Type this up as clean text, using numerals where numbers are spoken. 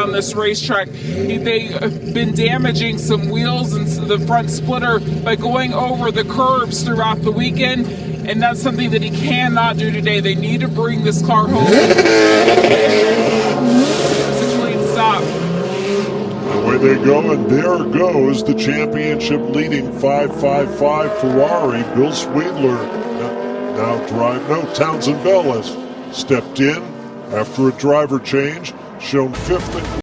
on this racetrack. They have been damaging some wheels and the front splitter by going over the curbs throughout the weekend, and that's something that he cannot do today. They need to bring this car home. It's a clean stop. Away they go, and there goes the championship leading 555 Ferrari. Bill Sweetler Townsend Bell has stepped in after a driver change, shown fifth.